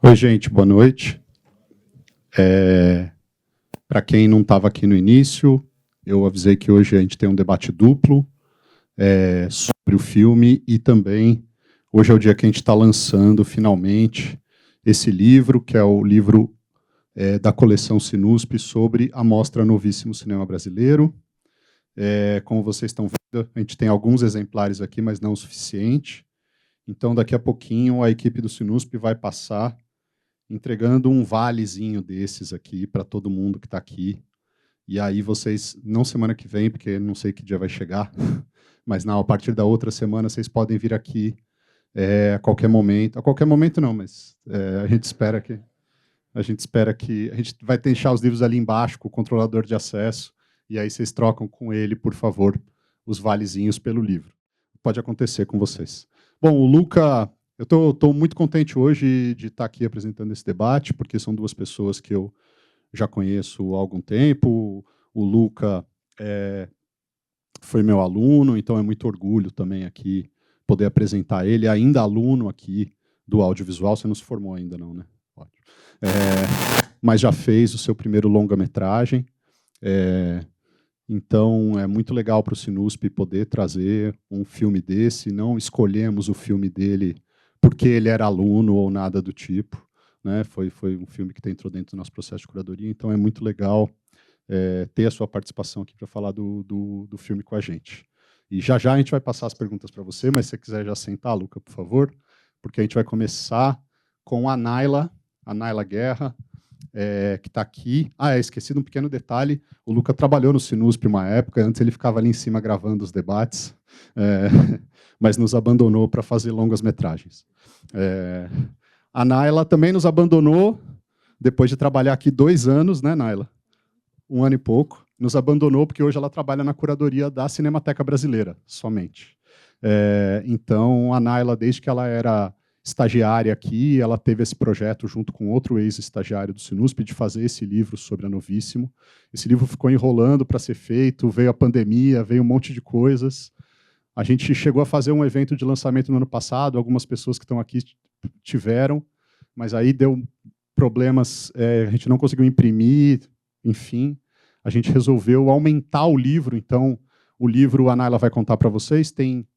Oi, gente, boa noite. Para quem não estava aqui no início, eu avisei que hoje a gente tem um debate duplo sobre o filme e também hoje é o dia que a gente está lançando finalmente esse livro, que é o livro da coleção Sinusp sobre a Mostra Novíssimo Cinema Brasileiro. Como vocês estão vendo, a gente tem alguns exemplares aqui, mas não o suficiente. Então, daqui a pouquinho, a equipe do Sinusp vai passar entregando um valezinho desses aqui para todo mundo que está aqui. E aí vocês, não semana que vem, porque não sei que dia vai chegar, mas não, a partir da outra semana vocês podem vir aqui a qualquer momento. A qualquer momento não, mas a gente espera que a gente vai deixar os livros ali embaixo com o controlador de acesso e aí vocês trocam com ele, por favor, os valezinhos pelo livro. Pode acontecer com vocês. Bom, o Luca, eu estou muito contente hoje de estar aqui apresentando esse debate, porque são duas pessoas que eu já conheço há algum tempo. O Luca foi meu aluno, então é muito orgulho também aqui poder apresentar ele, ainda aluno aqui do audiovisual. Você não se formou ainda não, né? Mas já fez o seu primeiro longa-metragem. Então, é muito legal para o Sinusp poder trazer um filme desse. Não escolhemos o filme dele porque ele era aluno ou nada do tipo, né? Foi um filme que entrou dentro do nosso processo de curadoria, então é muito legal ter a sua participação aqui para falar do filme com a gente. E já já a gente vai passar as perguntas para você, mas se você quiser já sentar, Luca, por favor, porque a gente vai começar com a Naila Guerra, que está aqui. Esqueci de um pequeno detalhe. O Luca trabalhou no Sinusp uma época, antes ele ficava ali em cima gravando os debates, mas nos abandonou para fazer longas metragens. A Naila também nos abandonou, depois de trabalhar aqui 2 anos, né, Naila? 1 ano e pouco. Nos abandonou porque hoje ela trabalha na curadoria da Cinemateca Brasileira, somente. Então, a Naila, desde que ela era estagiária aqui, ela teve esse projeto junto com outro ex-estagiário do Sinusp de fazer esse livro sobre a Novíssimo. Esse livro ficou enrolando para ser feito, veio a pandemia, veio um monte de coisas. A gente chegou a fazer um evento de lançamento no ano passado, algumas pessoas que estão aqui tiveram, mas aí deu problemas, a gente não conseguiu imprimir, enfim. A gente resolveu aumentar o livro, então o livro, a Naila vai contar para vocês, tem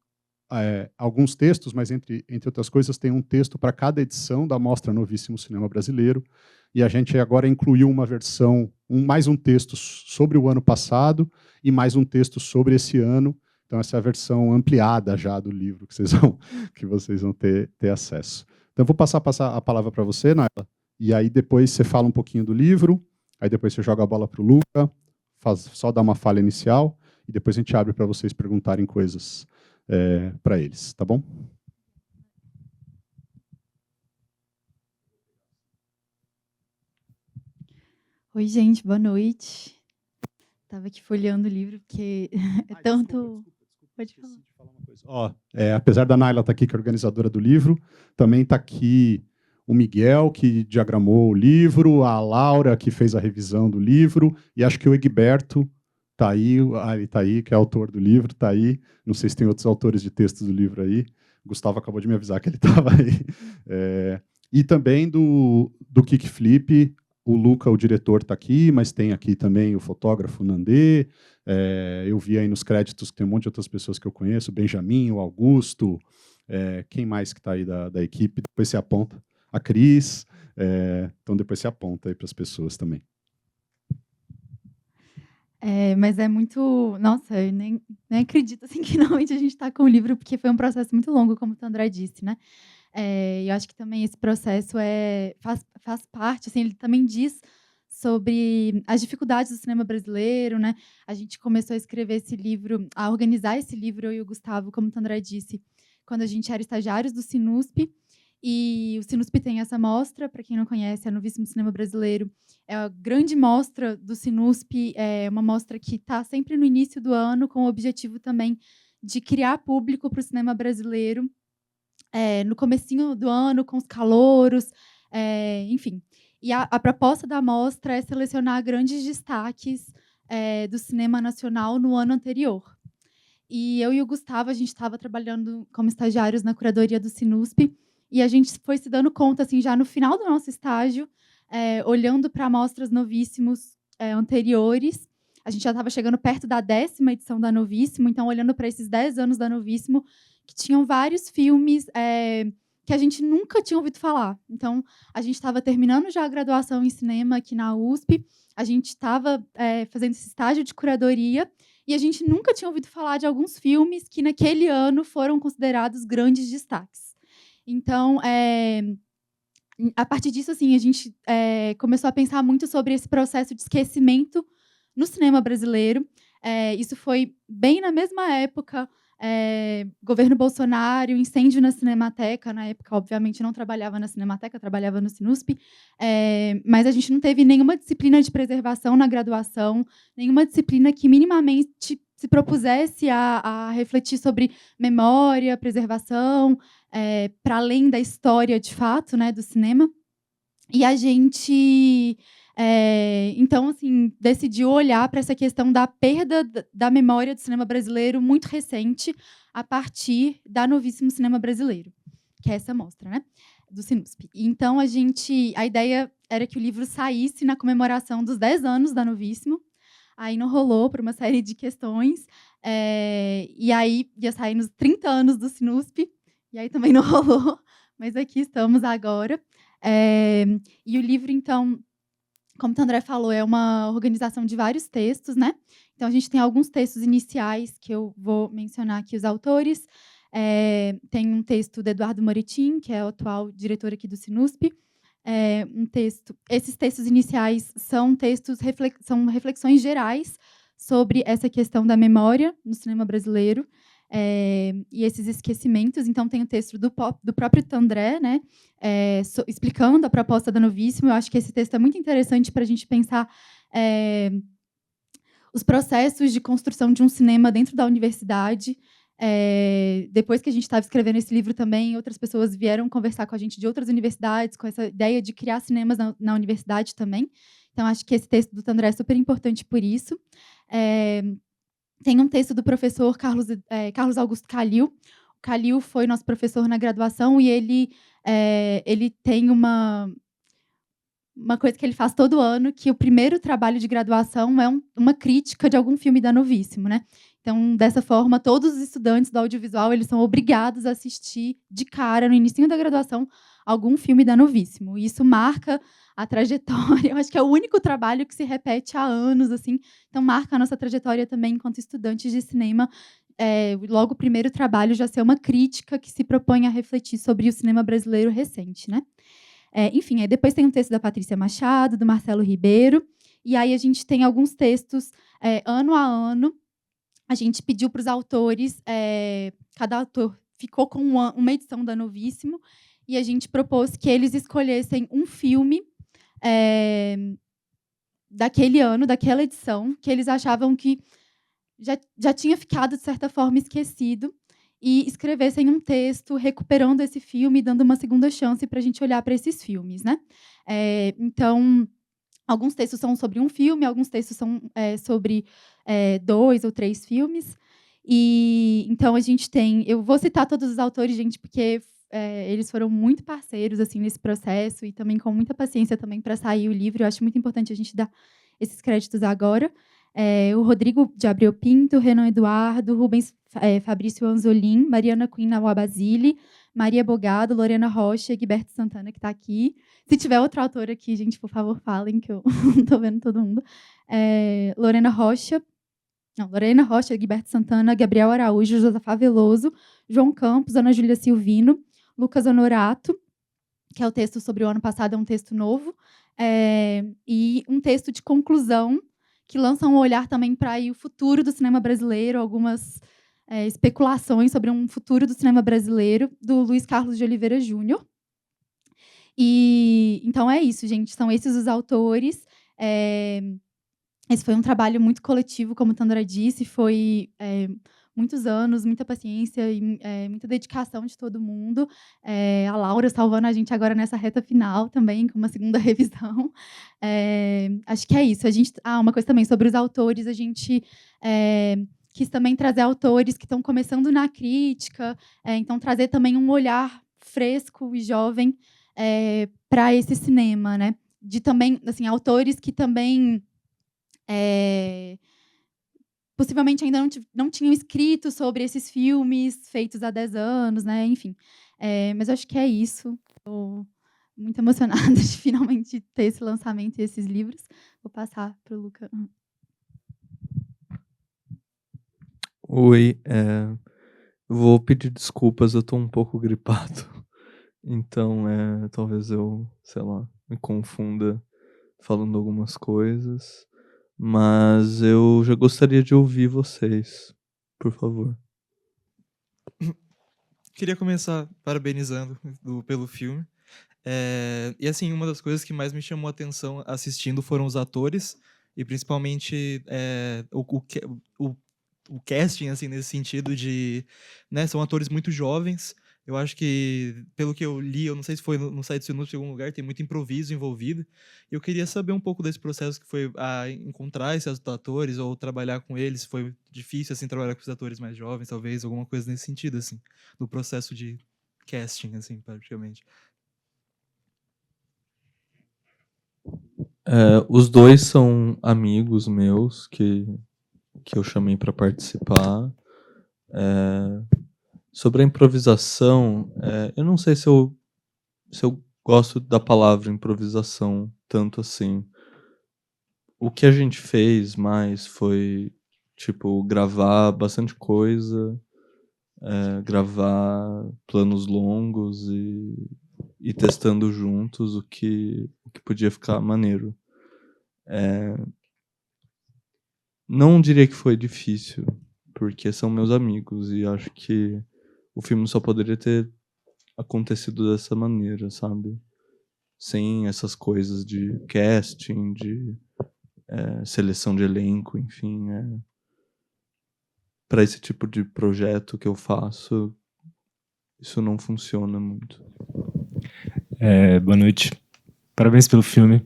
alguns textos, mas entre outras coisas tem um texto para cada edição da Mostra Novíssimo Cinema Brasileiro, e a gente agora incluiu uma versão, mais um texto sobre o ano passado e mais um texto sobre esse ano. Então essa é a versão ampliada já do livro que vocês vão ter acesso. Então eu vou passar a palavra para você, Naila, e aí depois você fala um pouquinho do livro, aí depois você joga a bola para o Luca, só dá uma falha inicial, e depois a gente abre para vocês perguntarem coisas para eles, tá bom? Oi, gente, boa noite. Estava aqui folheando o livro, porque é tanto... Desculpa, pode falar. Esqueci de falar uma coisa. Apesar da Naila estar aqui, que é a organizadora do livro, também está aqui o Miguel, que diagramou o livro, a Laura, que fez a revisão do livro, e acho que o Egberto está aí, ele está aí, que é autor do livro, está aí. Não sei se tem outros autores de textos do livro aí. O Gustavo acabou de me avisar que ele estava aí. E também do Kickflip, o Luca, o diretor, está aqui, mas tem aqui também o fotógrafo Nandê. Eu vi aí nos créditos que tem um monte de outras pessoas que eu conheço, o Benjamin, o Augusto, quem mais que está aí da equipe? Depois você aponta. A Cris. Então, depois você aponta aí para as pessoas também. Mas é muito... Nossa, eu nem acredito assim, que finalmente a gente está com o livro, porque foi um processo muito longo, como o André disse, né? Eu acho que também esse processo faz parte, assim, ele também diz sobre as dificuldades do cinema brasileiro, né? A gente começou a escrever esse livro, a organizar esse livro, eu e o Gustavo, como o André disse, quando a gente era estagiários do Sinusp. E o Sinusp tem essa mostra, para quem não conhece, é Novíssimo Cinema Brasileiro. É a grande mostra do Sinusp, é uma mostra que está sempre no início do ano, com o objetivo também de criar público para o cinema brasileiro, no comecinho do ano, com os calouros, enfim. E a proposta da mostra é selecionar grandes destaques do cinema nacional no ano anterior. E eu e o Gustavo, a gente estava trabalhando como estagiários na curadoria do Sinusp, e a gente foi se dando conta, assim, já no final do nosso estágio, olhando para amostras Novíssimos anteriores, a gente já estava chegando perto da 10ª edição da Novíssimo, então olhando para esses 10 anos da Novíssimo, que tinham vários filmes que a gente nunca tinha ouvido falar. Então, a gente estava terminando já a graduação em cinema aqui na USP, a gente estava fazendo esse estágio de curadoria, e a gente nunca tinha ouvido falar de alguns filmes que naquele ano foram considerados grandes destaques. Então, a partir disso, assim, a gente começou a pensar muito sobre esse processo de esquecimento no cinema brasileiro. Isso foi bem na mesma época, governo Bolsonaro, incêndio na Cinemateca. Na época, obviamente, não trabalhava na Cinemateca, trabalhava no Sinusp, mas a gente não teve nenhuma disciplina de preservação na graduação, nenhuma disciplina que minimamente se propusesse a refletir sobre memória, preservação, para além da história, de fato, né, do cinema. E a gente, então, assim, decidiu olhar para essa questão da perda da memória do cinema brasileiro muito recente, a partir da Novíssimo Cinema Brasileiro, que é essa mostra, né, do Sinusp. Então, a ideia era que o livro saísse na comemoração dos 10 anos da Novíssimo. Aí não rolou por uma série de questões, e aí ia sair nos 30 anos do Sinusp, e aí também não rolou, mas aqui estamos agora. E o livro, então, como o André falou, é uma organização de vários textos, né? Então, a gente tem alguns textos iniciais que eu vou mencionar aqui os autores. Tem um texto do Eduardo Moretin, que é o atual diretor aqui do Sinusp. Esses textos iniciais são são reflexões gerais sobre essa questão da memória no cinema brasileiro, e esses esquecimentos. Então, tem o texto do próprio Tandré, né, explicando a proposta da Novíssimo. Eu acho que esse texto é muito interessante para a gente pensar os processos de construção de um cinema dentro da universidade. Depois que a gente estava escrevendo esse livro também, outras pessoas vieram conversar com a gente de outras universidades, com essa ideia de criar cinemas na universidade também. Então, acho que esse texto do Tandré é super importante por isso. Tem um texto do professor Carlos Augusto Calil. O Calil foi nosso professor na graduação, e ele tem uma coisa que ele faz todo ano, que o primeiro trabalho de graduação é uma crítica de algum filme da Novíssimo, né? Então, dessa forma, todos os estudantes do audiovisual, eles são obrigados a assistir de cara, no início da graduação, algum filme da Novíssimo. E isso marca a trajetória. Eu acho que é o único trabalho que se repete há anos, assim. Então, marca a nossa trajetória também enquanto estudantes de cinema. Logo, o primeiro trabalho já ser uma crítica que se propõe a refletir sobre o cinema brasileiro recente, né? Enfim, aí depois tem um texto da Patrícia Machado, do Marcelo Ribeiro, e aí a gente tem alguns textos ano a ano. A gente pediu para os autores, cada autor ficou com uma edição da Novíssimo, e a gente propôs que eles escolhessem um filme daquele ano, daquela edição, que eles achavam que já tinha ficado, de certa forma, esquecido, e escrevessem um texto recuperando esse filme, dando uma segunda chance para a gente olhar para esses filmes, né? Então, alguns textos são sobre um filme, alguns textos são sobre 2 ou 3 filmes. E então a gente tem, eu vou citar todos os autores, gente, porque eles foram muito parceiros assim nesse processo, e também com muita paciência também para sair o livro. Eu acho muito importante a gente dar esses créditos agora. O Rodrigo de Abreu Pinto, Renan Eduardo, Rubens Fabrício Anzolin, Mariana Quinn Nawabasile, Maria Bogado, Lorena Rocha, Guiberto Santana, que está aqui. Se tiver outro autor aqui, gente, por favor, falem, que eu não estou vendo todo mundo. Lorena Rocha, Guiberto Santana, Gabriel Araújo, Josafá Veloso, João Campos, Ana Júlia Silvino, Lucas Honorato, que é o texto sobre o ano passado, é um texto novo, e um texto de conclusão, que lança um olhar também para o futuro do cinema brasileiro, algumas especulações sobre um futuro do cinema brasileiro, do Luiz Carlos de Oliveira Júnior. E então é isso, gente. São esses os autores. Esse foi um trabalho muito coletivo, como a Tandra disse. Foi muitos anos, muita paciência e muita dedicação de todo mundo. A Laura salvando a gente agora nessa reta final também, com uma segunda revisão. Acho que é isso. Uma coisa também sobre os autores, a gente quis também trazer autores que estão começando na crítica, então trazer também um olhar fresco e jovem para esse cinema, né? De também, assim, autores que também possivelmente ainda não tinham escrito sobre esses filmes feitos há 10 anos, né? Enfim. Mas acho que é isso. Estou muito emocionada de finalmente ter esse lançamento e esses livros. Vou passar para o Luca. Oi, vou pedir desculpas, eu tô um pouco gripado. Então, talvez eu, sei lá, me confunda falando algumas coisas. Mas eu já gostaria de ouvir vocês, por favor. Queria começar parabenizando pelo filme. E assim, uma das coisas que mais me chamou a atenção assistindo foram os atores, e principalmente o casting, assim, nesse sentido de, né, são atores muito jovens. Eu acho que, pelo que eu li, eu não sei se foi no site do Sinus em algum lugar, tem muito improviso envolvido. E eu queria saber um pouco desse processo que foi encontrar esses atores ou trabalhar com eles. Foi difícil, assim, trabalhar com os atores mais jovens, talvez, alguma coisa nesse sentido, assim, no processo de casting, assim, praticamente. Os dois são amigos meus que eu chamei para participar. Sobre a improvisação, eu não sei se eu gosto da palavra improvisação tanto assim. O que a gente fez mais foi, tipo, gravar bastante coisa, gravar planos longos e ir testando juntos o que podia ficar maneiro. Não diria que foi difícil, porque são meus amigos e acho que o filme só poderia ter acontecido dessa maneira, sabe? Sem essas coisas de casting, de seleção de elenco, enfim. Para esse tipo de projeto que eu faço, isso não funciona muito. Boa noite. Parabéns pelo filme.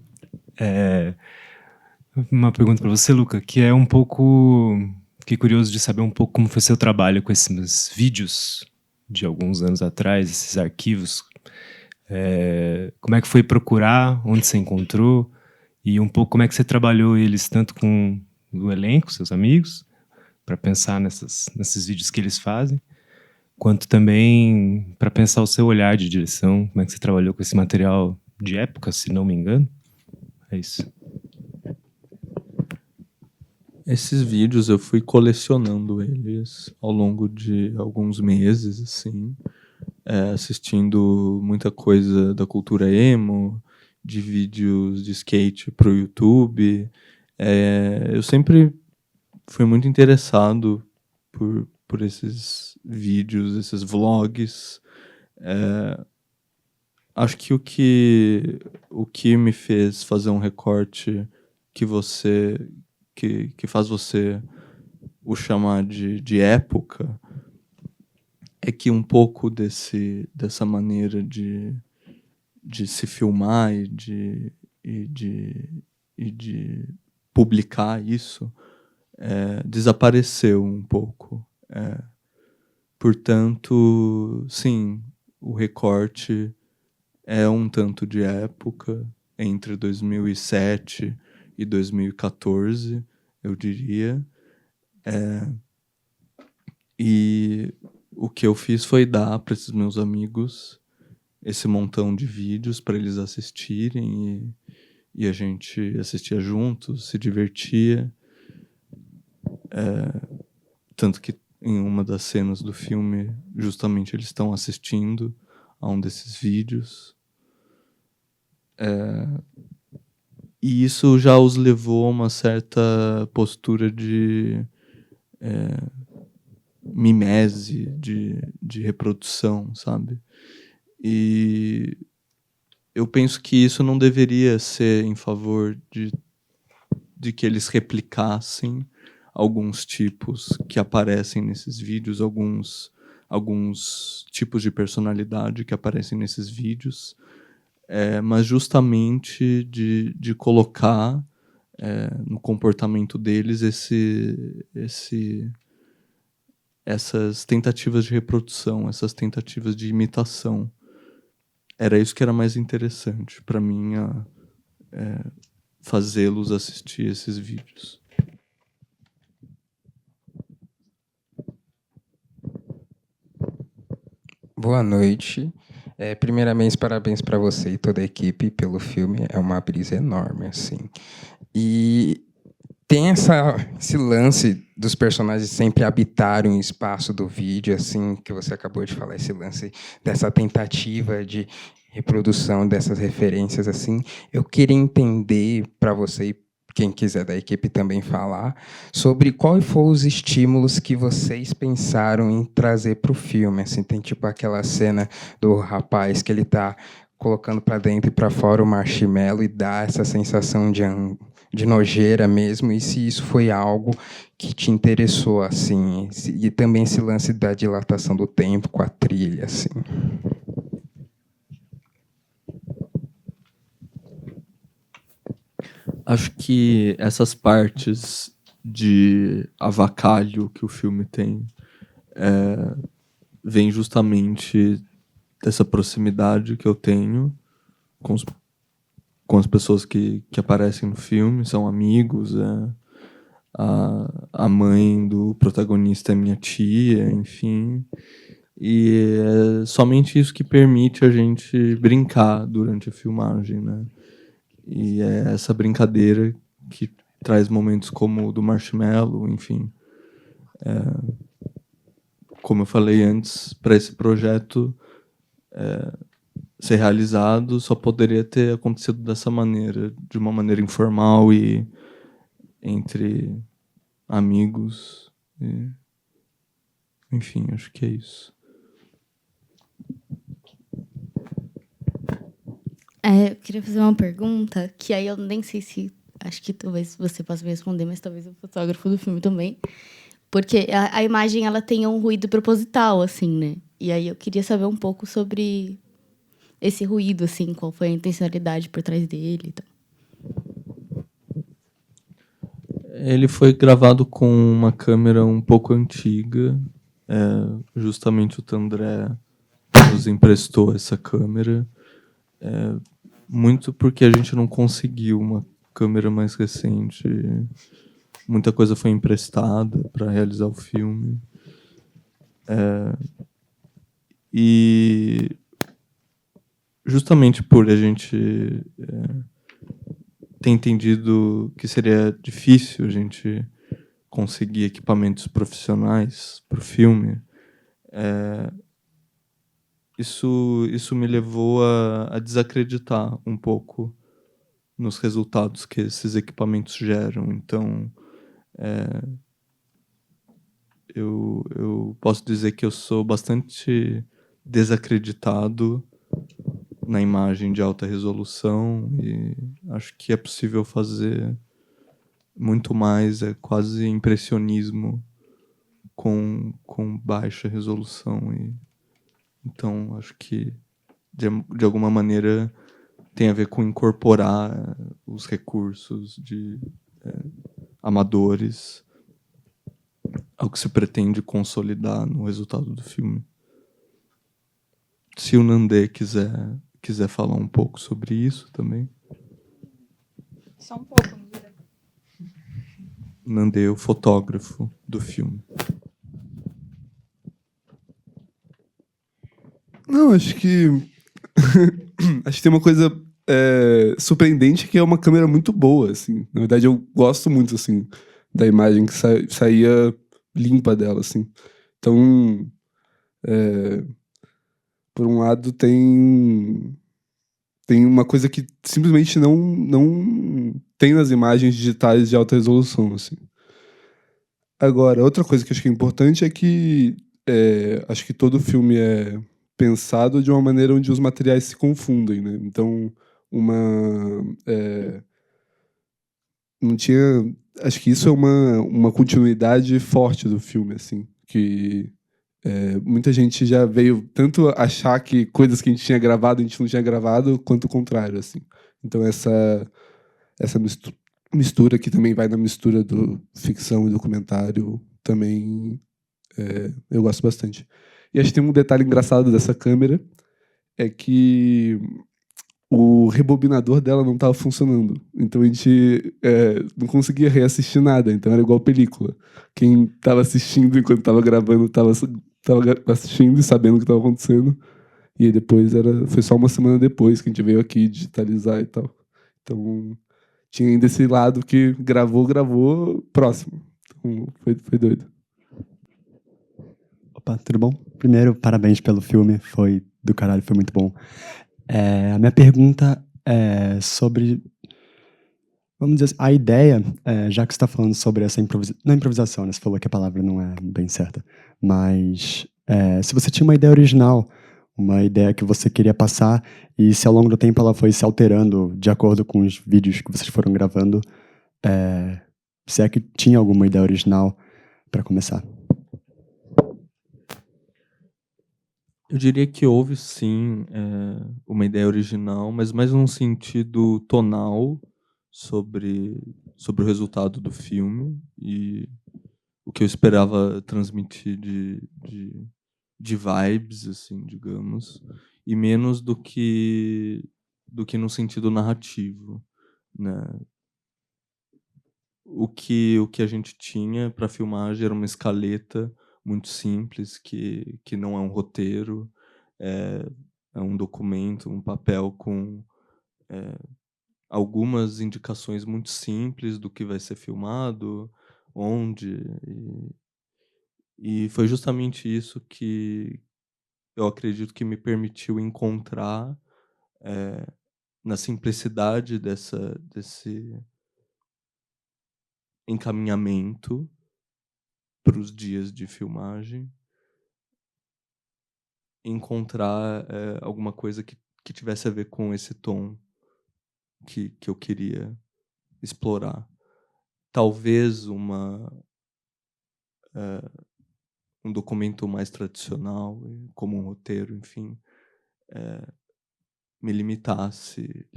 Uma pergunta para você, Luca, que é um pouco... Fiquei curioso de saber um pouco como foi seu trabalho com esses vídeos de alguns anos atrás, esses arquivos. Como é que foi procurar, onde você encontrou, e um pouco como é que você trabalhou eles, tanto com o elenco, seus amigos, para pensar nesses vídeos que eles fazem, quanto também para pensar o seu olhar de direção, como é que você trabalhou com esse material de época, se não me engano. É isso. Esses vídeos eu fui colecionando eles ao longo de alguns meses, assim, assistindo muita coisa da cultura emo, de vídeos de skate pro YouTube. Eu sempre fui muito interessado por esses vídeos, esses vlogs. Acho que o que me fez fazer um recorte que faz você o chamar de época é que um pouco dessa maneira de se filmar e de publicar isso desapareceu um pouco. Portanto, sim, o recorte é um tanto de época, entre 2007 e 2014, eu diria. E o que eu fiz foi dar para esses meus amigos esse montão de vídeos para eles assistirem e a gente assistia juntos, se divertia. Tanto que em uma das cenas do filme, justamente eles estão assistindo a um desses vídeos. E isso já os levou a uma certa postura de mimese, de reprodução, sabe? E eu penso que isso não deveria ser em favor de que eles replicassem alguns tipos que aparecem nesses vídeos, alguns tipos de personalidade que aparecem nesses vídeos, mas justamente de colocar no comportamento deles essas tentativas de reprodução, essas tentativas de imitação. era isso que era mais interessante para mim, fazê-los assistir esses vídeos. Boa noite. Primeiramente, parabéns para você e toda a equipe pelo filme. É uma brisa enorme, assim. E tem esse lance dos personagens sempre habitarem o espaço do vídeo, assim, que você acabou de falar, esse lance dessa tentativa de reprodução dessas referências, assim. Eu queria entender para você e quem quiser da equipe também falar, sobre quais foram os estímulos que vocês pensaram em trazer para o filme. Assim, tem tipo aquela cena do rapaz que ele está colocando para dentro e para fora o marshmallow e dá essa sensação de nojeira mesmo, e se isso foi algo que te interessou, assim, e também esse lance da dilatação do tempo com a trilha, assim. Acho que essas partes de avacalho que o filme tem vem justamente dessa proximidade que eu tenho com as pessoas que aparecem no filme, são amigos, a mãe do protagonista é minha tia, enfim. E é somente isso que permite a gente brincar durante a filmagem, né? E é essa brincadeira que traz momentos como o do marshmallow, enfim. Como eu falei antes, para esse projeto ser realizado, só poderia ter acontecido dessa maneira, de uma maneira informal e entre amigos. Enfim, acho que é isso. Eu queria fazer uma pergunta, que aí eu nem sei se... Acho que talvez você possa me responder, mas talvez o fotógrafo do filme também. Porque a imagem, ela tem um ruído proposital, assim, né? E aí eu queria saber um pouco sobre esse ruído, assim, qual foi a intencionalidade por trás dele e tal. Ele foi gravado com uma câmera um pouco antiga. Justamente o Tandré nos emprestou essa câmera. Muito porque a gente não conseguiu uma câmera mais recente. Muita coisa foi emprestada para realizar o filme. E justamente por a gente ter entendido que seria difícil a gente conseguir equipamentos profissionais para o filme, isso me levou a desacreditar um pouco nos resultados que esses equipamentos geram. Então, eu posso dizer que eu sou bastante desacreditado na imagem de alta resolução e acho que é possível fazer muito mais, quase impressionismo com baixa resolução. Então, acho que, de alguma maneira, tem a ver com incorporar os recursos de amadores ao que se pretende consolidar no resultado do filme. Se o Nandê quiser falar um pouco sobre isso também. Só um pouco, não vira. Nandê, o fotógrafo do filme. Não, acho que tem uma coisa surpreendente, que é uma câmera muito boa, assim. Na verdade, eu gosto muito, assim, da imagem que saía limpa dela, assim. Então, por um lado, tem uma coisa que simplesmente não tem nas imagens digitais de alta resolução, assim. Agora, outra coisa que eu acho que é importante é que acho que todo filme é pensado de uma maneira onde os materiais se confundem, né? Então, não tinha... Acho que isso é uma continuidade forte do filme, assim, que muita gente já veio tanto achar que coisas que a gente tinha gravado, a gente não tinha gravado, quanto o contrário, assim. Então, essa mistura que também vai na mistura do ficção e documentário, também eu gosto bastante. E acho que tem um detalhe engraçado dessa câmera, é que o rebobinador dela não estava funcionando. Então a gente não conseguia reassistir nada. Então era igual película. Quem estava assistindo enquanto estava gravando estava assistindo e sabendo o que estava acontecendo. E aí depois foi só uma semana depois que a gente veio aqui digitalizar e tal. Então tinha ainda esse lado que gravou, próximo. Então foi doido. Opa, tudo bom? Primeiro, parabéns pelo filme, foi do caralho, foi muito bom. A minha pergunta é sobre, vamos dizer assim, a ideia, já que você está falando sobre essa não improvisação, né? Você falou que a palavra não é bem certa, mas se você tinha uma ideia original, uma ideia que você queria passar, e se ao longo do tempo ela foi se alterando de acordo com os vídeos que vocês foram gravando, se é que tinha alguma ideia original para começar. Eu diria que houve sim uma ideia original, mas mais num sentido tonal sobre o resultado do filme e o que eu esperava transmitir de vibes, assim, digamos, e menos do que no sentido narrativo, né? O que a gente tinha para filmagem era uma escaleta muito simples, que não é um roteiro, é um documento, um papel com algumas indicações muito simples do que vai ser filmado, onde. E foi justamente isso que eu acredito que me permitiu encontrar na simplicidade desse encaminhamento para os dias de filmagem, encontrar alguma coisa que tivesse a ver com esse tom que eu queria explorar. Talvez um documento mais tradicional, como um roteiro, enfim, me limitasse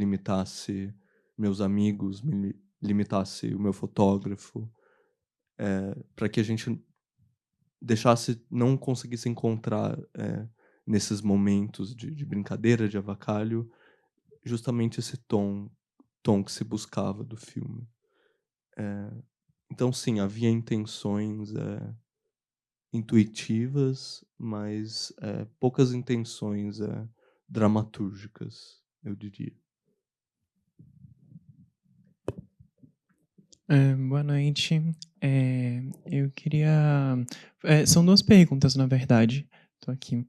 meus amigos, limitasse o meu fotógrafo, para que a gente não conseguisse encontrar nesses momentos de brincadeira, de avacalho, justamente esse tom que se buscava do filme. Então, sim, havia intenções intuitivas, mas poucas intenções dramatúrgicas, eu diria. Boa noite. Eu queria. São duas perguntas, na verdade. Estou aqui.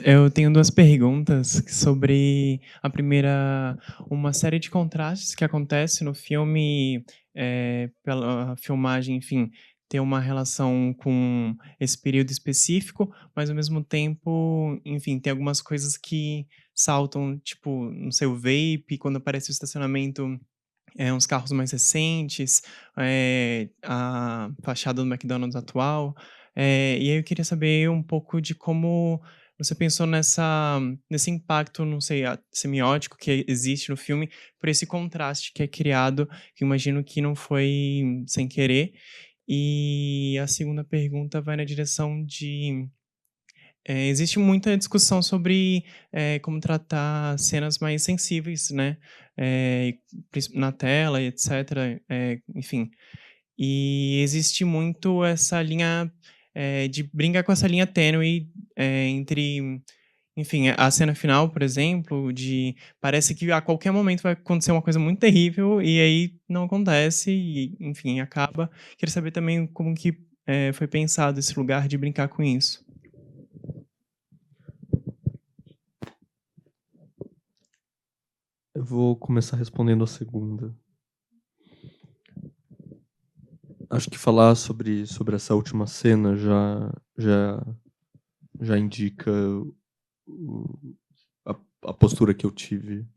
Eu tenho duas perguntas sobre a primeira, uma série de contrastes que acontece no filme, pela filmagem, enfim, ter uma relação com esse período específico, mas ao mesmo tempo, enfim, tem algumas coisas que saltam, tipo, não sei, o vape, quando aparece o estacionamento, uns carros mais recentes, a fachada do McDonald's atual. E aí eu queria saber um pouco de como você pensou nesse impacto, não sei, semiótico que existe no filme, por esse contraste que é criado, que imagino que não foi sem querer. E a segunda pergunta vai na direção de existe muita discussão sobre como tratar cenas mais sensíveis, né? Na tela, etc. Enfim. E existe muito essa linha de brincar com essa linha tênue entre. Enfim, a cena final, por exemplo, parece que a qualquer momento vai acontecer uma coisa muito terrível e aí não acontece e, enfim, acaba. Queria saber também como que foi pensado esse lugar de brincar com isso. Eu vou começar respondendo a segunda. Acho que falar sobre essa última cena já indica a postura que eu tive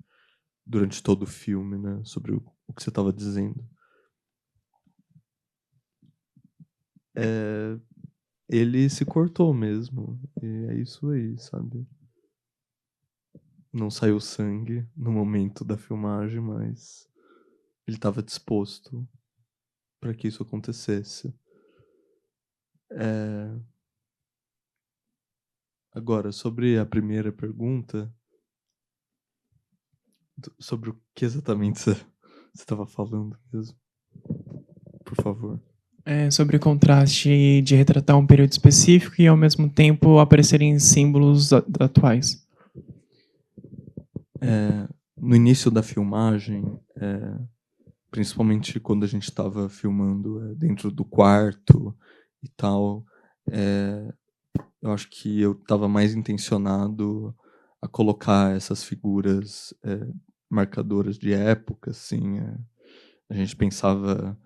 durante todo o filme, né? Sobre o que você estava dizendo. Ele se cortou mesmo. E é isso aí, sabe? Não saiu sangue no momento da filmagem, mas ele estava disposto para que isso acontecesse. Agora, sobre a primeira pergunta, sobre o que exatamente você estava falando mesmo? Por favor. Sobre o contraste de retratar um período específico e, ao mesmo tempo, aparecerem símbolos atuais. No início da filmagem, principalmente quando a gente estava filmando dentro do quarto e tal, eu acho que eu estava mais intencionado a colocar essas figuras marcadoras de época, assim. A gente pensava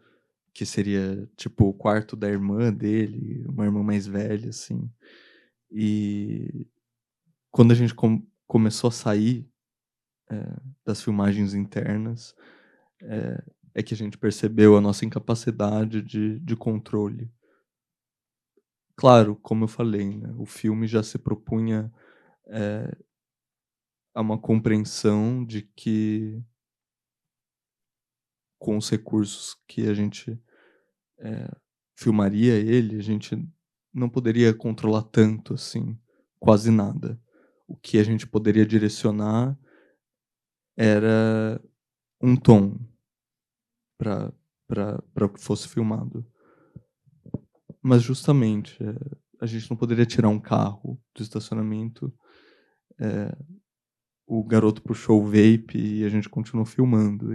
que seria tipo o quarto da irmã dele, uma irmã mais velha, assim. E quando a gente começou a sair das filmagens internas, é que a gente percebeu a nossa incapacidade de controle. Claro, como eu falei, né, o filme já se propunha a uma compreensão de que, com os recursos que a gente filmaria ele, a gente não poderia controlar tanto, assim, quase nada. O que a gente poderia direcionar era um tom para o que fosse filmado. Mas justamente, a gente não poderia tirar um carro do estacionamento, o garoto puxou o vape e a gente continuou filmando.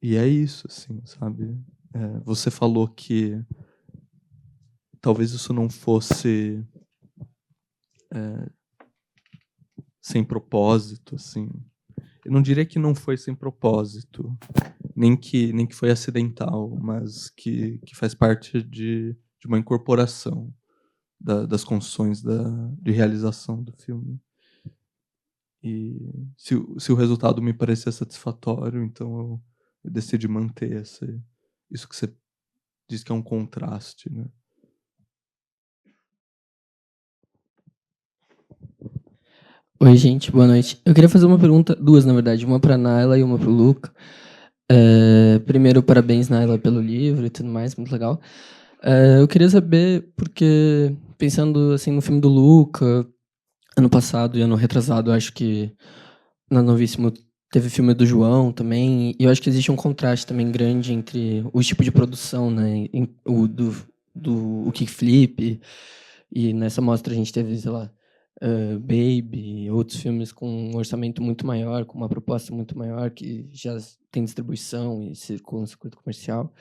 E é isso, assim, sabe? Você falou que talvez isso não fosse sem propósito, assim. Eu não diria que não foi sem propósito, nem que foi acidental, mas que faz parte de uma incorporação das condições de realização do filme. E se o resultado me parecia satisfatório, então eu decidi manter isso que você diz que é um contraste, né? Oi, gente, boa noite. Eu queria fazer uma pergunta, duas, na verdade, uma para Naila e uma para o Luca. Primeiro, parabéns, Naila, pelo livro e tudo mais, muito legal. Eu queria saber, porque, pensando assim, no filme do Luca, ano passado e ano retrasado, acho que na Novíssimo teve filme do João também, e eu acho que existe um contraste também grande entre o tipo de produção, né, o Kickflip, e nessa mostra a gente teve, sei lá, Baby, outros filmes com um orçamento muito maior, com uma proposta muito maior, que já tem distribuição e circula no circuito comercial.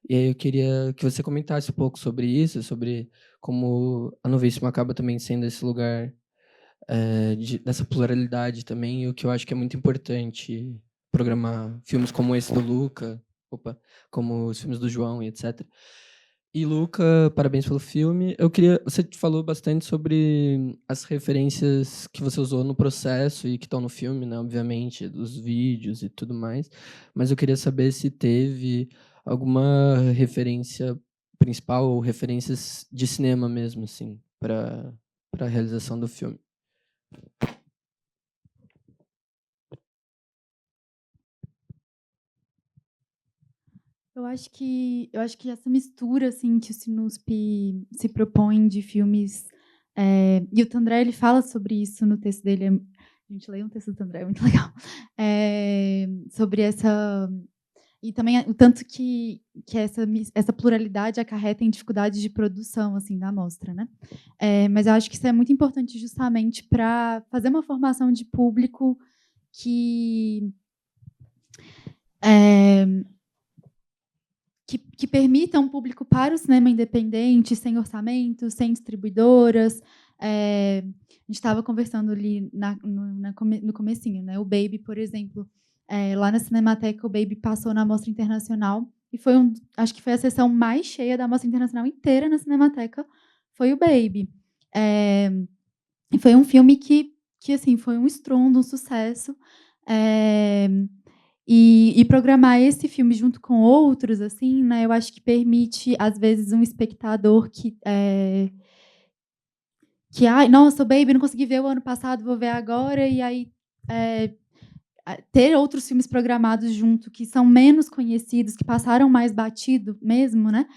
E aí eu queria que você comentasse um pouco sobre isso, sobre como a Novíssimo acaba também sendo esse lugar dessa pluralidade também, e o que eu acho que é muito importante programar filmes como esse do Luca, como os filmes do João e etc. E Luca, parabéns pelo filme. Você falou bastante sobre as referências que você usou no processo e que estão no filme, né, obviamente, dos vídeos e tudo mais. Mas eu queria saber se teve alguma referência principal ou referências de cinema mesmo, assim, para a realização do filme. Eu acho que essa mistura assim que o Sinusp se propõe de filmes, e o Tandré ele fala sobre isso no texto dele. A gente lê um texto do Tandré, é muito legal. Sobre essa, e também o tanto que essa pluralidade acarreta em dificuldades de produção assim da mostra, né? Mas eu acho que isso é muito importante justamente para fazer uma formação de público que permita um público para o cinema independente, sem orçamento, sem distribuidoras. A gente estava conversando ali no comecinho, né? O Baby, por exemplo, lá na Cinemateca, o Baby passou na Mostra Internacional e acho que foi a sessão mais cheia da Mostra Internacional inteira na Cinemateca, foi o Baby. E foi um filme que assim, foi um estrondo, um sucesso. E programar esse filme junto com outros, assim, né, eu acho que permite, às vezes, um espectador que nossa, o Baby não consegui ver o ano passado, vou ver agora, e aí ter outros filmes programados junto que são menos conhecidos, que passaram mais batido mesmo, né,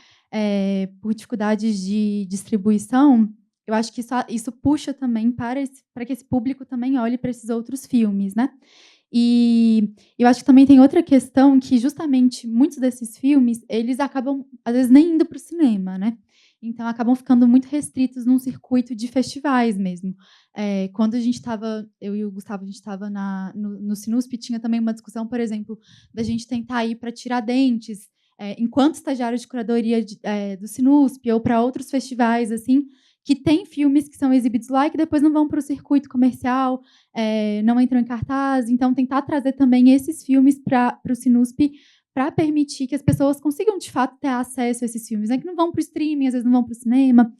por dificuldades de distribuição, eu acho que isso puxa também para que esse público também olhe para esses outros filmes, né? E eu acho que também tem outra questão que justamente muitos desses filmes, eles acabam, às vezes, nem indo para o cinema, né? Então, acabam ficando muito restritos num circuito de festivais mesmo. Quando a gente estava, eu e o Gustavo, a gente estava no Sinusp, tinha também uma discussão, por exemplo, da gente tentar ir para Tiradentes, enquanto estagiário de curadoria do Sinusp, ou para outros festivais, assim, que tem filmes que são exibidos lá e que depois não vão para o circuito comercial, não entram em cartaz. Então, tentar trazer também esses filmes para o Sinusp, para permitir que as pessoas consigam, de fato, ter acesso a esses filmes, né? Que não vão para o streaming, às vezes não vão para o cinema.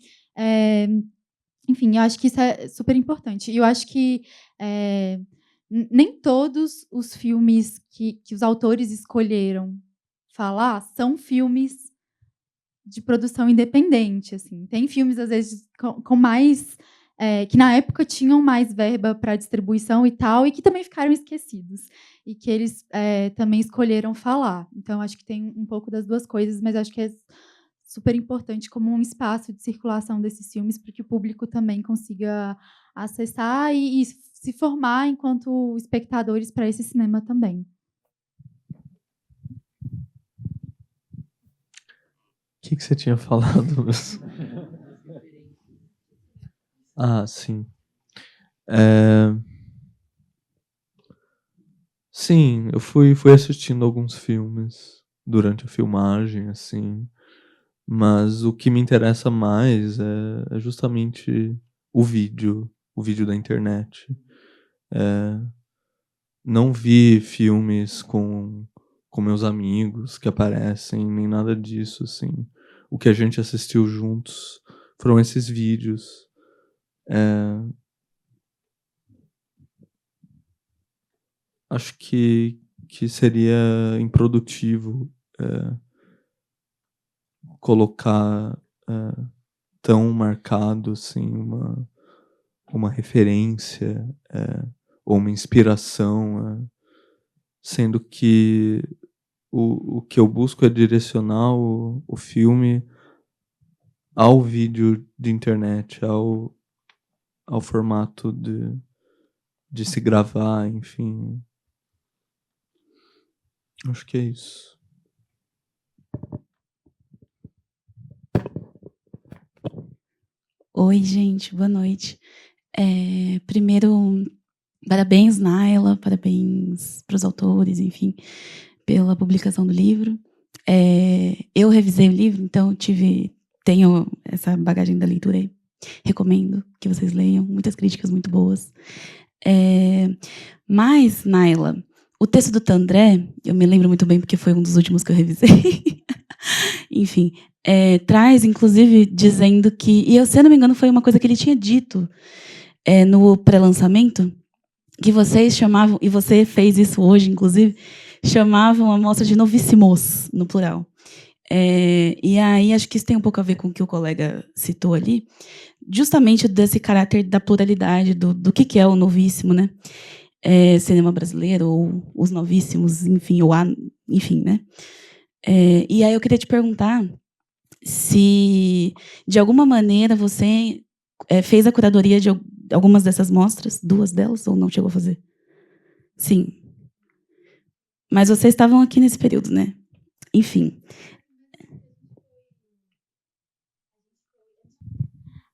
Enfim, eu acho que isso é super importante. E eu acho que nem todos os filmes que os autores escolheram falar são filmes de produção independente. Assim. Tem filmes, às vezes, com mais... que na época tinham mais verba para distribuição e tal, e que também ficaram esquecidos. E que eles também escolheram falar. Então, acho que tem um pouco das duas coisas, mas acho que é super importante como um espaço de circulação desses filmes para que o público também consiga acessar e se formar enquanto espectadores para esse cinema também. O que você tinha falado? Sim. Sim, eu fui assistindo alguns filmes durante a filmagem, assim, mas o que me interessa mais é justamente o vídeo da internet. Não vi filmes com meus amigos que aparecem, nem nada disso, assim. O que a gente assistiu juntos foram esses vídeos. Acho que seria improdutivo colocar tão marcado assim uma referência ou uma inspiração, sendo que o que eu busco é direcionar o filme ao vídeo de internet, ao formato de se gravar, enfim. Acho que é isso. Oi, gente, boa noite. Primeiro, parabéns, Naila, parabéns para os autores, enfim, pela publicação do livro. Eu revisei o livro, então tenho essa bagagem da leitura aí. Recomendo que vocês leiam, muitas críticas muito boas. Mas, Naila, o texto do Tandré, eu me lembro muito bem porque foi um dos últimos que eu revisei. Enfim, traz, inclusive, dizendo que... E eu, se eu não me engano, foi uma coisa que ele tinha dito no pré-lançamento, que vocês chamavam, e você fez isso hoje, inclusive, chamavam a mostra de novíssimos, no plural. E aí, acho que isso tem um pouco a ver com o que o colega citou ali, justamente desse caráter da pluralidade, do que é o novíssimo, né? Cinema brasileiro, ou os novíssimos, enfim, enfim, né? E aí eu queria te perguntar se, de alguma maneira, você fez a curadoria de algumas dessas mostras, 2 delas, ou não chegou a fazer? Sim. Mas vocês estavam aqui nesse período, né? Enfim.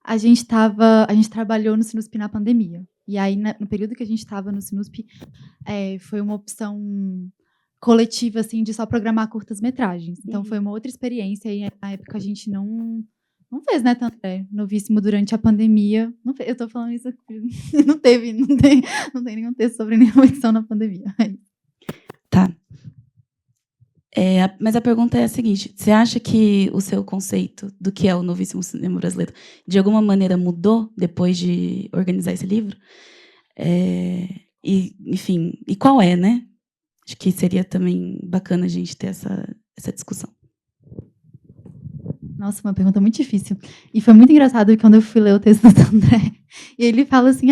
A gente trabalhou no Sinusp na pandemia. E aí, no período que a gente estava no Sinusp, foi uma opção coletiva, assim, de só programar curtas-metragens. Então, foi uma outra experiência. E, na época, a gente não fez, né, tanto novíssimo durante a pandemia. Não fez, eu estou falando isso aqui. Não tem nenhum texto sobre nenhuma edição na pandemia. Tá. Mas a pergunta é a seguinte: você acha que o seu conceito do que é o novíssimo cinema brasileiro, de alguma maneira, mudou depois de organizar esse livro? Enfim, e qual é, né? Acho que seria também bacana a gente ter essa discussão. Nossa, uma pergunta muito difícil. E foi muito engraçado quando eu fui ler o texto do André. E ele fala assim,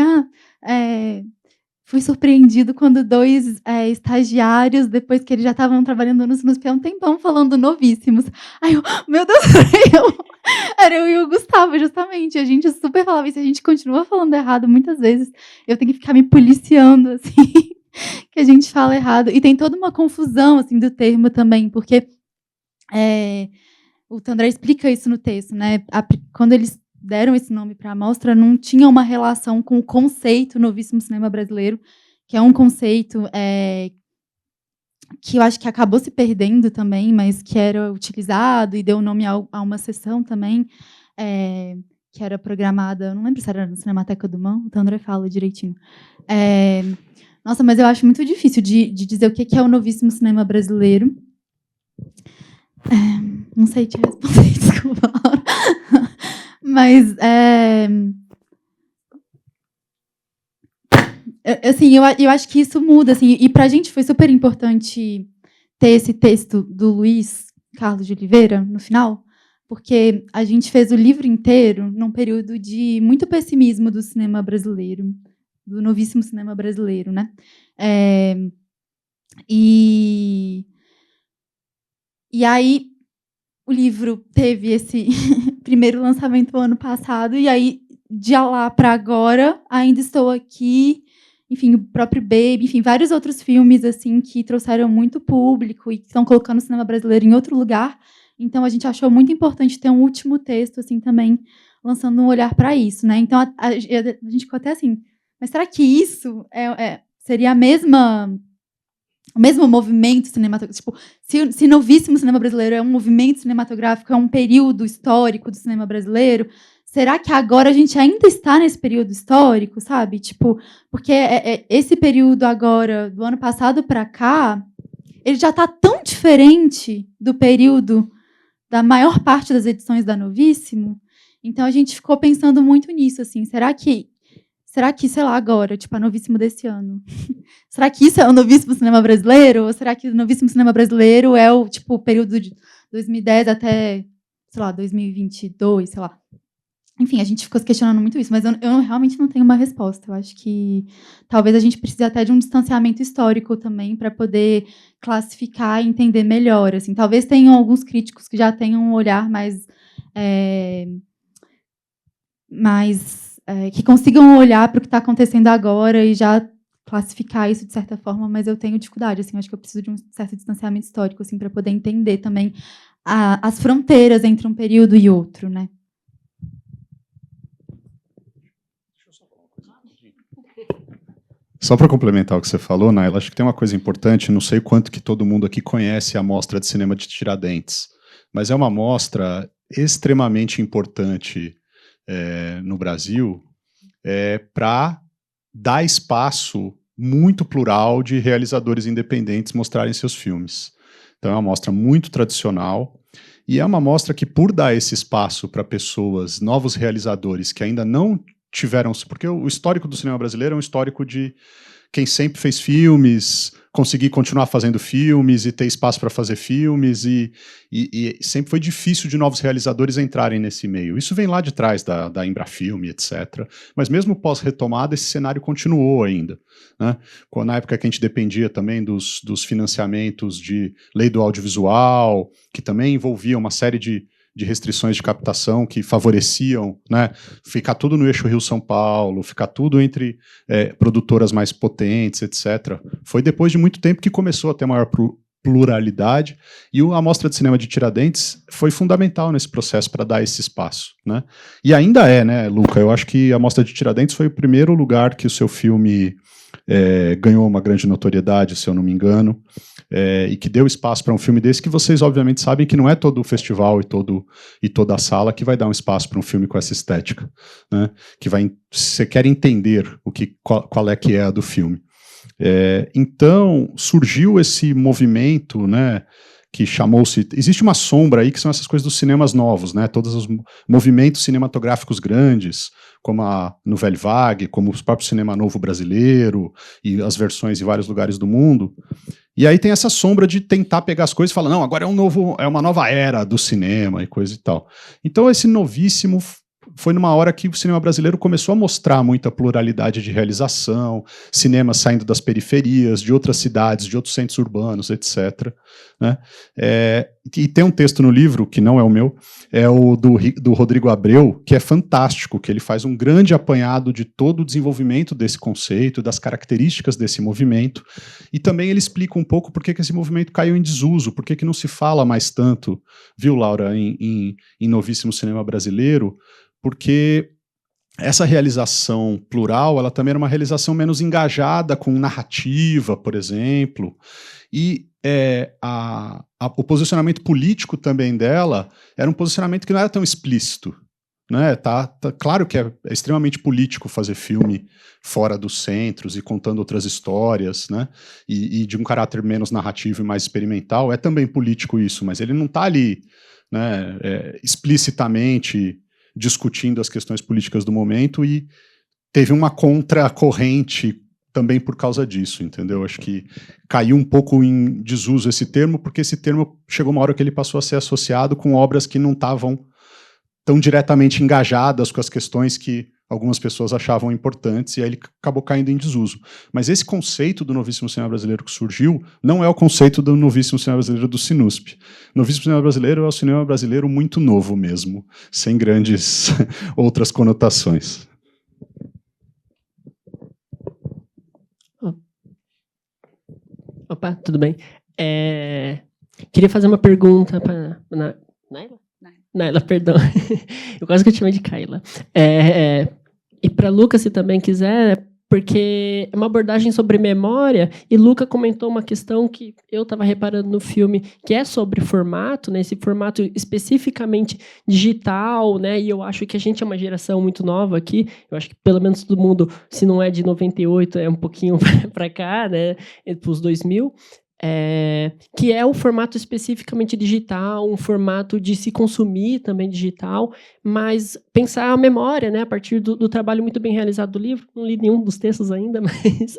fui surpreendido quando 2 estagiários, depois que eles já estavam trabalhando no Sinusp há um tempão, falando novíssimos. Aí eu, meu Deus, era eu e o Gustavo, justamente. A gente super falava isso, a gente continua falando errado muitas vezes. Eu tenho que ficar me policiando, assim, que a gente fala errado. E tem toda uma confusão, assim, do termo também, porque o Tandré explica isso no texto, né? Quando eles deram esse nome para a mostra, não tinha uma relação com o conceito Novíssimo Cinema Brasileiro, que é um conceito que eu acho que acabou se perdendo também, mas que era utilizado e deu nome a uma sessão também, que era programada, não lembro se era na Cinemateca do Mão, o Tandré fala direitinho. Nossa, mas eu acho muito difícil de dizer o que é o Novíssimo Cinema Brasileiro. Não sei te responder, desculpa, Laura. Mas, assim, eu acho que isso muda, assim, e para a gente foi super importante ter esse texto do Luiz Carlos de Oliveira no final, porque a gente fez o livro inteiro num período de muito pessimismo do cinema brasileiro, do novíssimo cinema brasileiro, né? E aí o livro teve esse primeiro lançamento no ano passado, e aí, de lá para agora, ainda estou aqui, enfim, o próprio Baby, enfim, vários outros filmes assim que trouxeram muito público e que estão colocando o cinema brasileiro em outro lugar. Então, a gente achou muito importante ter um último texto, assim, também, lançando um olhar para isso, né? Então, a gente ficou até assim, mas será que isso seria o mesmo movimento cinematográfico? Tipo, se Novíssimo Cinema Brasileiro é um movimento cinematográfico, é um período histórico do cinema brasileiro, será que agora a gente ainda está nesse período histórico, sabe? Tipo, porque esse período agora, do ano passado para cá, ele já está tão diferente do período da maior parte das edições da Novíssimo. Então, a gente ficou pensando muito nisso, assim, será que, sei lá, agora, tipo, a Novíssimo desse ano, será que isso é o Novíssimo Cinema Brasileiro? Ou será que o Novíssimo Cinema Brasileiro é o, tipo, o período de 2010 até, sei lá, 2022, sei lá. Enfim, a gente ficou se questionando muito isso, mas eu realmente não tenho uma resposta. Eu acho que talvez a gente precise até de um distanciamento histórico também para poder classificar e entender melhor. Assim, talvez tenham alguns críticos que já tenham um olhar mais que consigam olhar para o que está acontecendo agora e já classificar isso de certa forma, mas eu tenho dificuldade. Assim, eu acho que eu preciso de um certo distanciamento histórico, assim, para poder entender também as fronteiras entre um período e outro, né? Só para complementar o que você falou, Naila, acho que tem uma coisa importante, não sei quanto que todo mundo aqui conhece a Mostra de Cinema de Tiradentes, mas é uma mostra extremamente importante no Brasil para dar espaço muito plural de realizadores independentes mostrarem seus filmes. Então é uma mostra muito tradicional e é uma mostra que, por dar esse espaço para pessoas, novos realizadores que ainda não tiveram, porque o histórico do cinema brasileiro é um histórico de quem sempre fez filmes, conseguir continuar fazendo filmes e ter espaço para fazer filmes, e sempre foi difícil de novos realizadores entrarem nesse meio. Isso vem lá de trás da Embrafilme, etc. Mas mesmo pós-retomada, esse cenário continuou ainda, né? Na época que a gente dependia também dos financiamentos de lei do audiovisual, que também envolvia uma série de restrições de captação que favoreciam, né, ficar tudo no eixo Rio-São Paulo, ficar tudo entre produtoras mais potentes, etc. Foi depois de muito tempo que começou a ter maior pluralidade, e a Mostra de Cinema de Tiradentes foi fundamental nesse processo para dar esse espaço, né? E ainda né, Luca? Eu acho que a Mostra de Tiradentes foi o primeiro lugar que o seu filme ganhou uma grande notoriedade, se eu não me engano, e que deu espaço para um filme desse, que vocês obviamente sabem que não é todo o festival e toda a sala que vai dar um espaço para um filme com essa estética, né? Que você quer entender qual é que é a do filme. Então surgiu esse movimento, né, que chamou-se... Existe uma sombra aí que são essas coisas dos cinemas novos, né? Todos os movimentos cinematográficos grandes, como a Nouvelle Vague, como o próprio cinema novo brasileiro e as versões em vários lugares do mundo. E aí tem essa sombra de tentar pegar as coisas e falar, não, agora é uma nova era do cinema e coisa e tal. Então esse novíssimo foi numa hora que o cinema brasileiro começou a mostrar muita pluralidade de realização, cinema saindo das periferias, de outras cidades, de outros centros urbanos, etc. Né? E tem um texto no livro, que não é o meu, é o do Rodrigo Abreu, que é fantástico, que ele faz um grande apanhado de todo o desenvolvimento desse conceito, das características desse movimento, e também ele explica um pouco por que esse movimento caiu em desuso, por que não se fala mais tanto, viu, Laura, em novíssimo cinema brasileiro, porque essa realização plural, ela também era uma realização menos engajada com narrativa, por exemplo, e o posicionamento político também dela era um posicionamento que não era tão explícito. Né? Claro que é extremamente político fazer filme fora dos centros e contando outras histórias, né? E de um caráter menos narrativo e mais experimental, é também político isso, mas ele não está ali, né, explicitamente discutindo as questões políticas do momento, e teve uma contracorrente também por causa disso, entendeu? Acho que caiu um pouco em desuso esse termo, porque esse termo chegou uma hora que ele passou a ser associado com obras que não estavam tão diretamente engajadas com as questões que algumas pessoas achavam importantes, e aí ele acabou caindo em desuso. Mas esse conceito do novíssimo cinema brasileiro que surgiu não é o conceito do novíssimo cinema brasileiro do Sinusp. O novíssimo cinema brasileiro é o cinema brasileiro muito novo mesmo, sem grandes outras conotações. Opa, tudo bem? Queria fazer uma pergunta para Naila? Naila, perdão. Eu quase que eu te chamei de Kaila. E para Luca, se também quiser, porque é uma abordagem sobre memória, e Luca comentou uma questão que eu estava reparando no filme, que é sobre formato, né, esse formato especificamente digital, né, e eu acho que a gente é uma geração muito nova aqui, eu acho que pelo menos todo mundo, se não é de 98, é um pouquinho para cá, né, para os 2000, que é um formato especificamente digital, um formato de se consumir também digital, mas pensar a memória, né, a partir do trabalho muito bem realizado do livro. Não li nenhum dos textos ainda, mas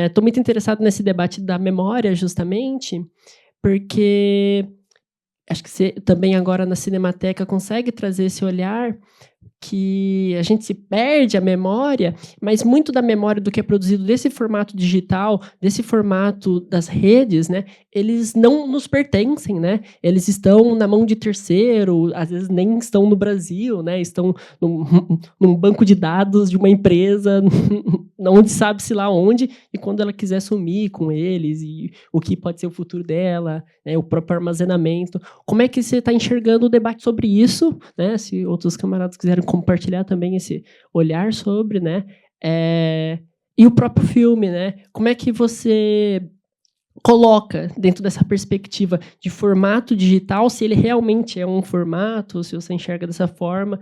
estou muito interessado nesse debate da memória, justamente, porque acho que você também agora na Cinemateca consegue trazer esse olhar que a gente se perde a memória, mas muito da memória do que é produzido desse formato digital, desse formato das redes, né, eles não nos pertencem, né, eles estão na mão de terceiro, às vezes nem estão no Brasil, né, estão num banco de dados de uma empresa, onde sabe-se lá onde, e quando ela quiser sumir com eles, e o que pode ser o futuro dela, né, o próprio armazenamento. Como é que você está enxergando o debate sobre isso, né, se outros camaradas quiserem compartilhar também esse olhar sobre, né, e o próprio filme, né, como é que você coloca dentro dessa perspectiva de formato digital, se ele realmente é um formato, se você enxerga dessa forma.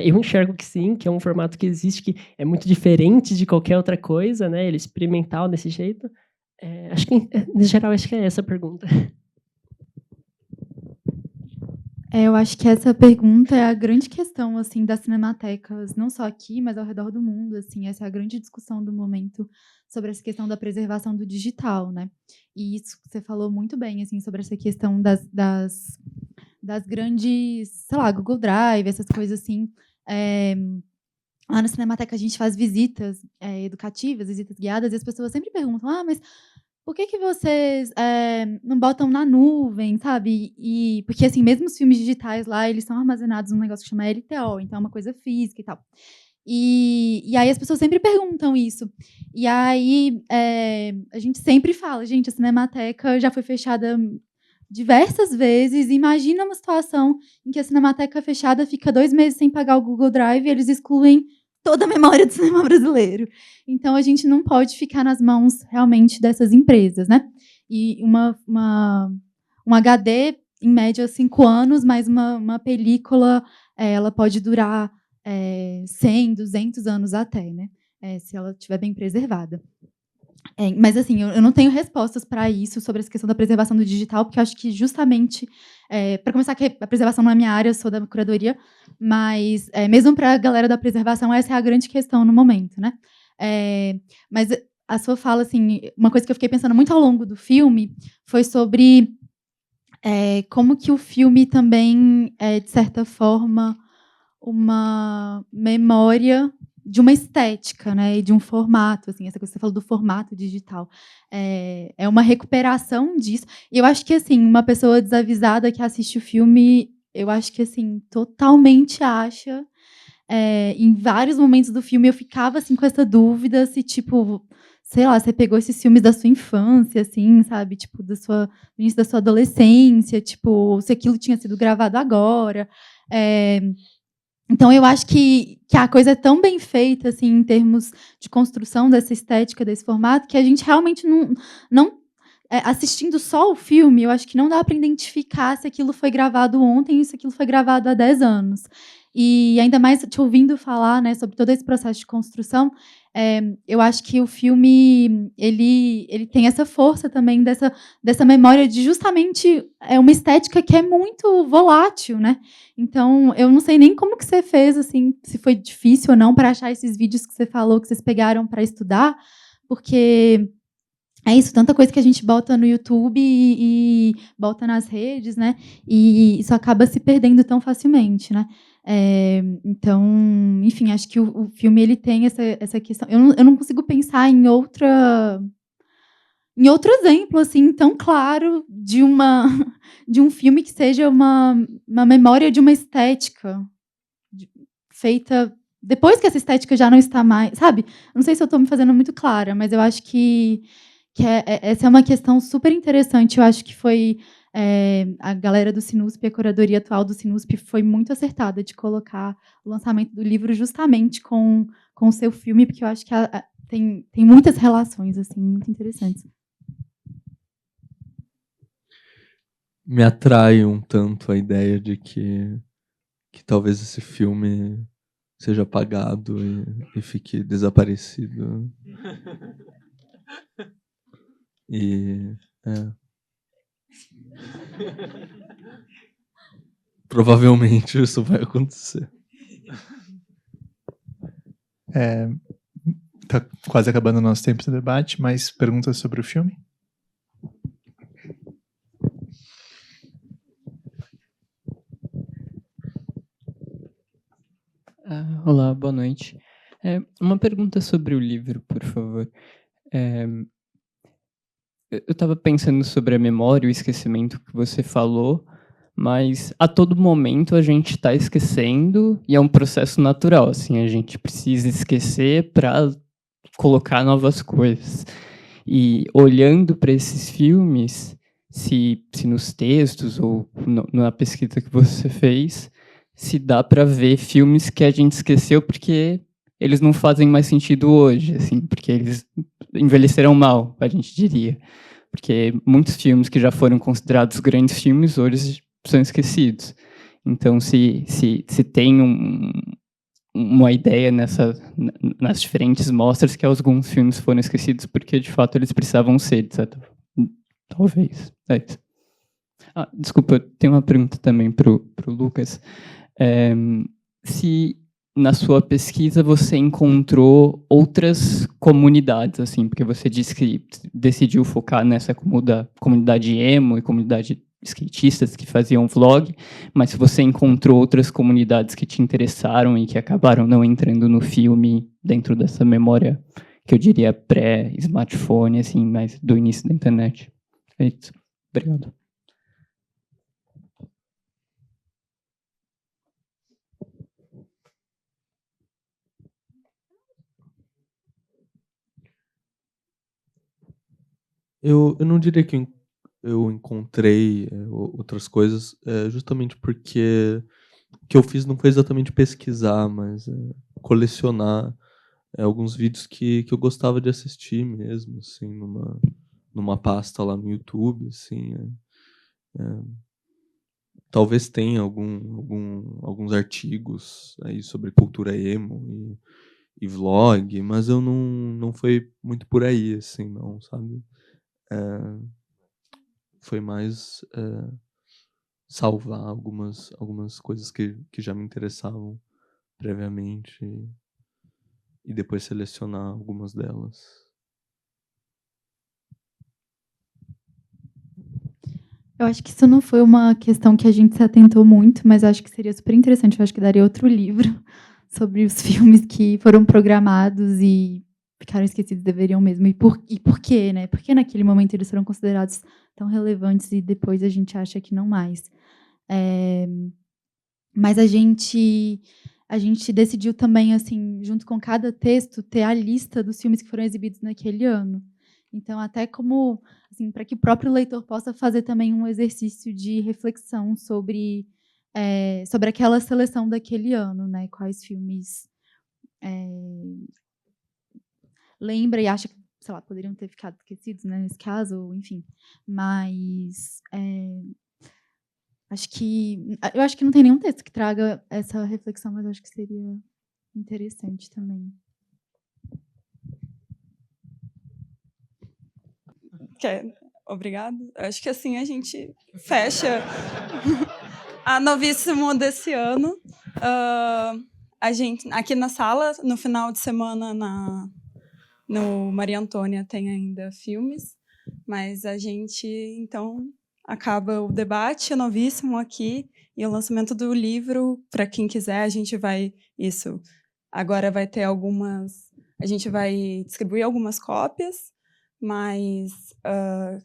Eu enxergo que sim, que é um formato que existe, que é muito diferente de qualquer outra coisa, né, ele é experimental desse jeito. Acho que, no geral, acho que é essa a pergunta. Eu acho que essa pergunta é a grande questão, assim, das cinematecas, não só aqui, mas ao redor do mundo, assim, essa é a grande discussão do momento sobre essa questão da preservação do digital, né? E isso você falou muito bem, assim, sobre essa questão das grandes, sei lá, Google Drive, essas coisas assim. Lá na Cinemateca a gente faz visitas educativas, visitas guiadas, e as pessoas sempre perguntam, mas por que vocês não botam na nuvem, sabe? Porque, assim, mesmo os filmes digitais lá, eles são armazenados num negócio que chama LTO, então é uma coisa física e tal. E aí as pessoas sempre perguntam isso. E aí a gente sempre fala, gente, a Cinemateca já foi fechada diversas vezes. Imagina uma situação em que a Cinemateca fechada fica 2 meses sem pagar o Google Drive e eles excluem toda a memória do cinema brasileiro. Então, a gente não pode ficar nas mãos, realmente, dessas empresas, né? E um HD, em média, 5 anos, mas uma película, ela pode durar 100, 200 anos até, né? Se ela estiver bem preservada. Mas, assim, eu não tenho respostas para isso, sobre essa questão da preservação do digital, porque eu acho que, justamente, para começar, que a preservação não é minha área, eu sou da curadoria, mas, mesmo para a galera da preservação, essa é a grande questão no momento, né? Mas a sua fala, assim, uma coisa que eu fiquei pensando muito ao longo do filme foi sobre como que o filme também, de certa forma, uma memória de uma estética, né, e de um formato, assim, essa coisa que você falou do formato digital. É uma recuperação disso. E eu acho que, assim, uma pessoa desavisada que assiste o filme, eu acho que, assim, totalmente acha. Em vários momentos do filme eu ficava, assim, com essa dúvida se, tipo, sei lá, você pegou esses filmes da sua infância, assim, sabe, tipo, do início da sua adolescência, tipo, se aquilo tinha sido gravado agora. Então eu acho que a coisa é tão bem feita, assim, em termos de construção dessa estética, desse formato, que a gente realmente não assistindo só o filme, eu acho que não dá para identificar se aquilo foi gravado ontem ou se aquilo foi gravado há 10 anos. E ainda mais te ouvindo falar, né, sobre todo esse processo de construção, eu acho que o filme ele tem essa força também dessa memória de justamente uma estética que é muito volátil, né? Então, eu não sei nem como que você fez, assim, se foi difícil ou não para achar esses vídeos que você falou que vocês pegaram para estudar, porque é isso, tanta coisa que a gente bota no YouTube e bota nas redes, né? E isso acaba se perdendo tão facilmente, né? Então, enfim, acho que o filme ele tem essa questão. Eu não consigo pensar em outro exemplo assim tão claro de um filme que seja uma memória de uma estética feita depois que essa estética já não está mais, sabe? Não sei se eu estou me fazendo muito clara, mas eu acho que essa é uma questão super interessante. Eu acho que foi a galera do Sinusp, a curadoria atual do Sinusp foi muito acertada de colocar o lançamento do livro justamente com o seu filme, porque eu acho que tem muitas relações assim muito interessantes. Me atrai um tanto a ideia de que talvez esse filme seja apagado e fique desaparecido. Provavelmente isso vai acontecer. Tá quase acabando o nosso tempo de debate, mas perguntas sobre o filme? Olá, boa noite. Uma pergunta sobre o livro, por favor. Eu estava pensando sobre a memória e o esquecimento que você falou, mas a todo momento a gente está esquecendo e é um processo natural, assim, a gente precisa esquecer para colocar novas coisas. E olhando para esses filmes, se nos textos ou na pesquisa que você fez, se dá para ver filmes que a gente esqueceu porque eles não fazem mais sentido hoje, assim, porque eles envelheceram mal, a gente diria. Porque muitos filmes que já foram considerados grandes filmes hoje são esquecidos. Então, se tem uma ideia nas diferentes mostras que alguns filmes foram esquecidos porque, de fato, eles precisavam ser, de certa forma. Talvez. É isso. Desculpa, tem uma pergunta também pro Lucas. Se na sua pesquisa você encontrou outras comunidades, assim, porque você disse que decidiu focar nessa comunidade emo e comunidade skatistas que faziam vlog, mas se você encontrou outras comunidades que te interessaram e que acabaram não entrando no filme dentro dessa memória que eu diria pré-smartphone, assim, mas do início da internet. É isso. Obrigado. Eu não diria que eu encontrei outras coisas, justamente porque o que eu fiz não foi exatamente pesquisar, mas colecionar alguns vídeos que eu gostava de assistir mesmo, assim, numa pasta lá no YouTube, assim. Talvez tenha alguns artigos aí sobre cultura emo e vlog, mas eu não foi muito por aí, assim, não, sabe? Foi mais salvar algumas coisas que já me interessavam previamente e depois selecionar algumas delas. Eu acho que isso não foi uma questão que a gente se atentou muito, mas eu acho que seria super interessante. Eu acho que daria outro livro sobre os filmes que foram programados e ficaram esquecidos, deveriam mesmo. E por quê, né? Por que naquele momento eles foram considerados tão relevantes e depois a gente acha que não mais? Mas a gente decidiu também, assim, junto com cada texto, ter a lista dos filmes que foram exibidos naquele ano. Então, até como, assim, para que o próprio leitor possa fazer também um exercício de reflexão sobre aquela seleção daquele ano, né? Quais filmes lembra e acha que, sei lá, poderiam ter ficado esquecidos, né, nesse caso, enfim. Mas eu acho que não tem nenhum texto que traga essa reflexão, mas eu acho que seria interessante também. Obrigada. Acho que assim a gente fecha a Novíssimo desse ano. A gente, aqui na sala, no final de semana, no Maria Antônia, tem ainda filmes, mas a gente, então, acaba o debate, a Novíssimo aqui, e o lançamento do livro, para quem quiser, a gente vai, agora vai ter a gente vai distribuir algumas cópias, mas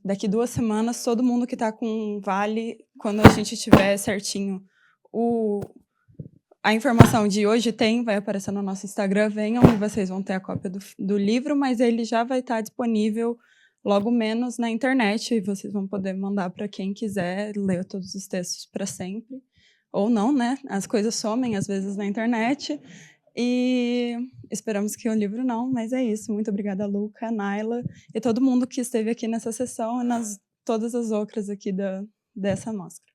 daqui 2 semanas, todo mundo que está com vale, quando a gente tiver certinho a informação de hoje vai aparecer no nosso Instagram, venham e vocês vão ter a cópia do livro, mas ele já vai estar disponível logo menos na internet, e vocês vão poder mandar para quem quiser ler todos os textos para sempre, ou não, né? As coisas somem às vezes na internet, e esperamos que o livro não, mas é isso. Muito obrigada, Luca, Naila, e todo mundo que esteve aqui nessa sessão e todas as outras aqui dessa mostra.